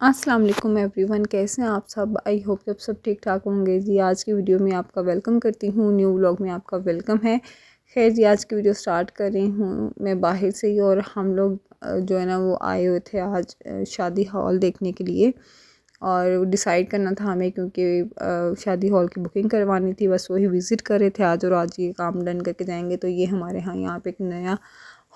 अस्सलाम वालेकुम एवरीवन, कैसे हैं आप सब। आई होप कि आप सब ठीक ठाक होंगे जी। आज की वीडियो में आपका वेलकम करती हूँ, न्यू व्लॉग में आपका वेलकम है। खैर जी, आज की वीडियो स्टार्ट कर रही हूँ मैं बाहर से ही। और हम लोग जो है ना वो आए हुए थे आज शादी हॉल देखने के लिए। और डिसाइड करना था हमें, क्योंकि शादी हॉल की बुकिंग करवानी थी। बस वही विज़िट कर रहे थे आज, और आज ये काम डन करके जाएंगे। तो ये हमारे यहाँ पे एक नया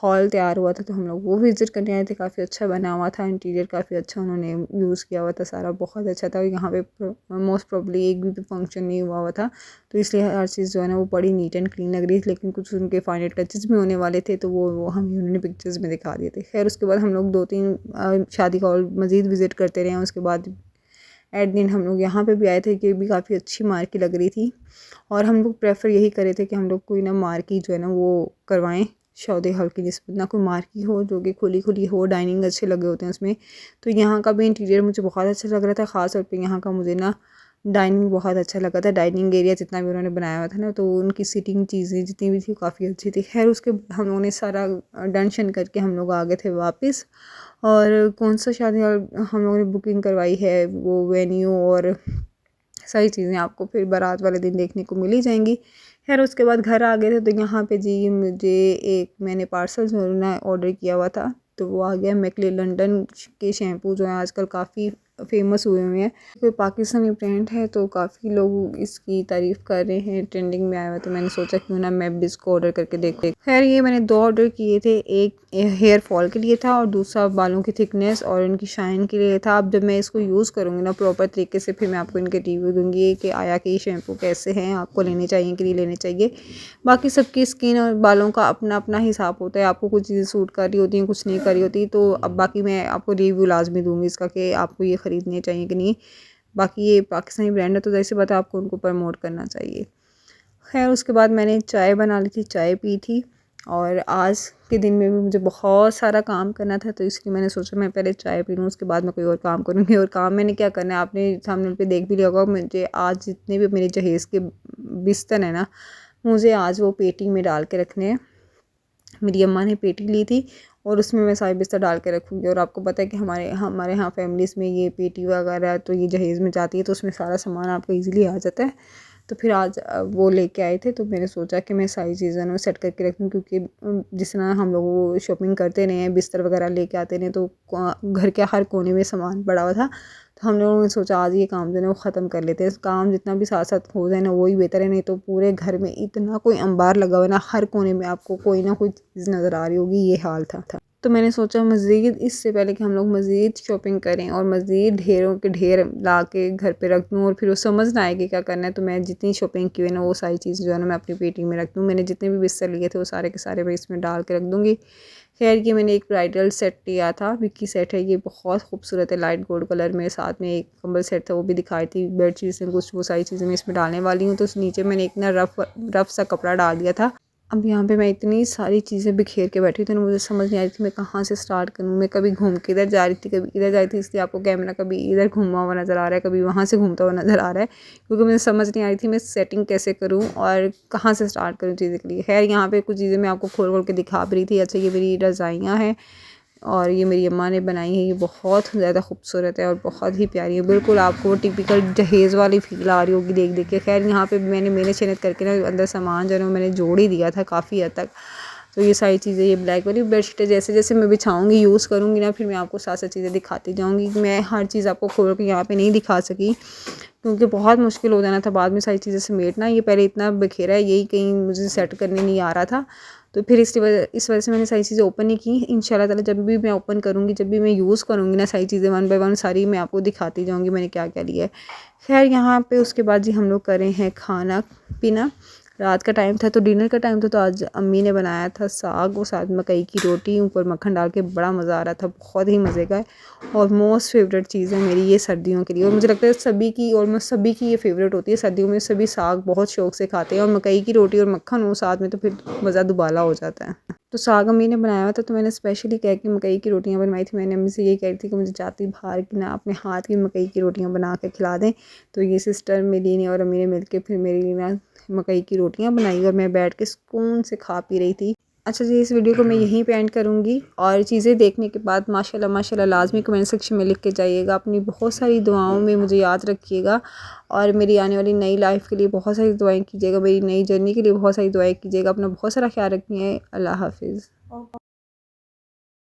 हॉल तैयार हुआ था, तो हम लोग वो विज़िट करने आए थे। काफ़ी अच्छा बना हुआ था, इंटीरियर काफ़ी अच्छा उन्होंने यूज़ किया हुआ था, सारा बहुत अच्छा था। और यहाँ पे मोस्ट प्रॉब्ली एक भी फंक्शन नहीं हुआ था, तो इसलिए हर चीज़ जो है ना वो बड़ी नीट एंड क्लीन लग रही थी। लेकिन कुछ उनके फाइनल टचेस भी होने वाले थे, तो वो हमें उन्होंने पिक्चर्स में दिखा दिए थे। खैर उसके बाद हम लोग 2-3 शादी हॉल मज़ीद विज़िट करते रहे हैं। उसके बाद एट दिन हम लोग यहाँ पे भी आए थे, कि भी काफ़ी अच्छी मार्की लग रही थी। और हम लोग प्रेफर यही करे थे कि हम लोग कोई ना मार्की जो है ना वो करवाएं सौदे हॉल की, जिसमें ना कोई मार्की हो, जो कि खुली खुली हो, डाइनिंग अच्छे लगे होते हैं उसमें। तो यहाँ का भी इंटीरियर मुझे बहुत अच्छा लग रहा था। ख़ास तौर पे यहाँ का मुझे ना डाइनिंग बहुत अच्छा लगा था। डाइनिंग एरिया जितना भी उन्होंने बनाया हुआ था ना, तो उनकी सीटिंग चीज़ें जितनी भी थी काफ़ी अच्छी थी। खैर उसके हम लोगों ने सारा डन शन करके हम लोग आ गए थे वापस। और कौन सा शादी हॉल हम लोगों ने बुकिंग करवाई है, वो वेन्यू और सारी चीज़ें आपको फिर बारात वाले दिन देखने को मिल ही जाएंगी। खैर उसके बाद घर आ गए थे, तो यहाँ पे जी मुझे एक मैंने पार्सल जो है ना ऑर्डर किया हुआ था, तो वो आ गया। मैकले लंदन के शैम्पू जो है आजकल काफ़ी फेमस हुए हैं। कोई पाकिस्तानी ब्रांड है, तो काफ़ी लोग इसकी तारीफ़ कर रहे हैं, ट्रेंडिंग में आया हुआ। तो मैंने सोचा क्यों ना मैं भी इसको ऑर्डर करके देखूँ। खैर ये मैंने 2 ऑर्डर किए थे, एक हेयर फॉल के लिए था और दूसरा बालों की थिकनेस और इनकी शाइन के लिए था। अब जब मैं इसको यूज़ करूँगी ना प्रॉपर तरीके से, फिर मैं आपको इनके रिव्यू दूँगी कि आया कि ये शैम्पू कैसे हैं, आपको लेने चाहिए कि नहीं लेने चाहिए। बाकी सबकी स्किन और बालों का अपना अपना हिसाब होता है। आपको कुछ चीज़ें सूट कर रही होती हैं, कुछ नहीं कर रही होती। तो अब बाकी मैं आपको रिव्यू लाजमी दूँगी इसका, कि आपको ये ख़रीदने चाहिए कि नहीं। बाकी ये पाकिस्तानी ब्रांड है, तो जैसे पता आपको उनको प्रमोट करना चाहिए। खैर उसके बाद मैंने चाय बना ली थी, चाय पी थी। और आज के दिन में भी मुझे बहुत सारा काम करना था, तो इसलिए मैंने सोचा मैं पहले चाय पी लूँ, उसके बाद मैं कोई और काम करूँगी। और काम मैंने क्या करना है आपने सामने पे देख भी लिया होगा। मुझे आज जितने भी मेरे जहेज़ के बिस्तर है ना, मुझे आज वो पेटी में डाल के रखने हैं। मेरी अम्मा ने पेटी ली थी और उसमें मैं सारे बिस्तर डाल के रखूँगी। और आपको पता है कि हमारे हमारे यहाँ फैमिलीज़ में ये पेटी वगैरह तो ये जहेज़ में जाती है, तो उसमें सारा सामान आपको ईज़िली आ जाता है। तो फिर आज वो लेके आए थे, तो मैंने सोचा कि मैं सारी चीज़ें ना सेट करके रखूँ, क्योंकि जिस तरह हम लोग वो शॉपिंग करते रहे हैं, बिस्तर वगैरह लेके आते रहे, तो घर के हर कोने में सामान पड़ा हुआ था। तो हम लोगों ने सोचा आज ये काम जो है ना वो ख़त्म कर लेते हैं। काम जितना भी साथ साथ हो जाए ना वही बेहतर है, नहीं तो पूरे घर में इतना कोई अंबार लगा हुआ है ना, हर कोने में आपको कोई ना कोई चीज़ नज़र आ रही होगी। ये हाल था। तो मैंने सोचा मज़ीद इससे पहले कि हम लोग मज़ीद शॉपिंग करें और मज़ीद ढेरों के ढेर ला के घर पे रख दूँ और फिर वो समझ ना आए कि क्या करना है, तो मैं जितनी शॉपिंग की हुई है ना वो सारी चीज़ जो है ना मैं अपनी पेटी में रख दूँ। मैंने जितने भी बिस्तर लिए थे वो सारे के सारे मैं इसमें डाल के रख दूँगी। खैर ये मैंने एक ब्राइडल सेट लिया था, विक्की सेट है ये, बहुत खूबसूरत है, लाइट गोल्ड कलर में। साथ में एक कंबल सेट था, वो भी दिखाई थी। बेड शीट्स कुछ वो सारी चीज़ें मैं इसमें डालने वाली हूँ। तो नीचे मैंने एक ना रफ सा कपड़ा डाल दिया था। अब यहाँ पे मैं इतनी सारी चीज़ें बिखेर के बैठी थी ना, मुझे समझ नहीं आ रही थी मैं कहाँ से स्टार्ट करूँ। मैं कभी घूम के इधर जा रही थी, कभी इधर जा रही थी, इसलिए आपको कैमरा कभी इधर घूमा हुआ नज़र आ रहा है, कभी वहाँ से घूमता हुआ नज़र आ रहा है, क्योंकि मुझे समझ नहीं आ रही थी मैं सेटिंग कैसे करूँ और कहाँ से स्टार्ट करूँ चीज़ें के लिए। खैर यहाँ पे कुछ चीज़ें मैं आपको खोल खोल के दिखा भी रही थी। अच्छा ये मेरी रज़ाइयाँ हैं और ये मेरी अम्मा ने बनाई है। ये बहुत ज़्यादा खूबसूरत है और बहुत ही प्यारी है। बिल्कुल आपको वो टिपिकल जहेज़ वाली फील आ रही होगी देख देख के। खैर यहाँ पे मैंने मेहनत शेहनत करके ना अंदर सामान जो है ना मैंने जोड़ ही दिया था काफ़ी हद तक। तो ये सारी चीज़ें, ये ब्लैक वाली बेडशीटें जैसे जैसे मैं बिछाऊँगी यूज़ करूँगी ना, फिर मैं आपको साथ साथ चीज़ें दिखाती जाऊँगी। मैं हर चीज़ आपको खोल के यहाँ पे नहीं दिखा सकी, क्योंकि बहुत मुश्किल हो जाना था बाद में सारी चीज़ें समेटना। ये पहले इतना बिखेरा है, यही कहीं मुझे सेट करने नहीं आ रहा था। तो फिर इस वजह से मैंने सारी चीज़ें ओपन नहीं की। इंशाल्लाह ताला जब भी मैं ओपन करूँगी, जब भी मैं यूज़ करूँगी ना, सारी चीज़ें वन बाय वन सारी मैं आपको दिखाती जाऊँगी मैंने क्या क्या लिया है। खैर यहाँ पे उसके बाद जी हम लोग करें हैं खाना पीना। रात का टाइम था, तो डिनर का टाइम था, तो आज अम्मी ने बनाया था साग और साथ मकई की रोटी, ऊपर मक्खन डाल के, बड़ा मज़ा आ रहा था, बहुत ही मज़े का है। और मोस्ट फेवरेट चीज़ है मेरी ये सर्दियों के लिए, और मुझे लगता है सभी की, ऑलमोस्ट सभी की ये फेवरेट होती है। सर्दियों में सभी साग बहुत शौक से खाते हैं, और मकई की रोटी और मक्खन हो साथ में तो फिर मज़ा दुबाला हो जाता है। तो साग अम्मी ने बनाया हुआ था, तो मैंने स्पेशली कह के मकई की रोटियां बनवाई थी। मैंने अम्मी से यही कह रही थी कि मुझे जाती बाहर की ना अपने हाथ की मकई की रोटियां बना के खिला दें। तो ये सिस्टर मेरी ने और अम्मी ने मिलके फिर मेरी ना मकई की रोटियां बनाई, और मैं बैठ के सुकून से खा पी रही थी। अच्छा जी, इस वीडियो को मैं यहीं पे एंड करूँगी और चीज़ें देखने के बाद माशाल्लाह माशाल्लाह लाज़मी कमेंट सेक्शन में लिख के जाइएगा। अपनी बहुत सारी दुआओं में मुझे याद रखिएगा और मेरी आने वाली नई लाइफ के लिए बहुत सारी दुआएं कीजिएगा, मेरी नई जर्नी के लिए बहुत सारी दुआएं कीजिएगा। अपना बहुत सारा ख्याल रखिए। अल्लाह हाफिज़।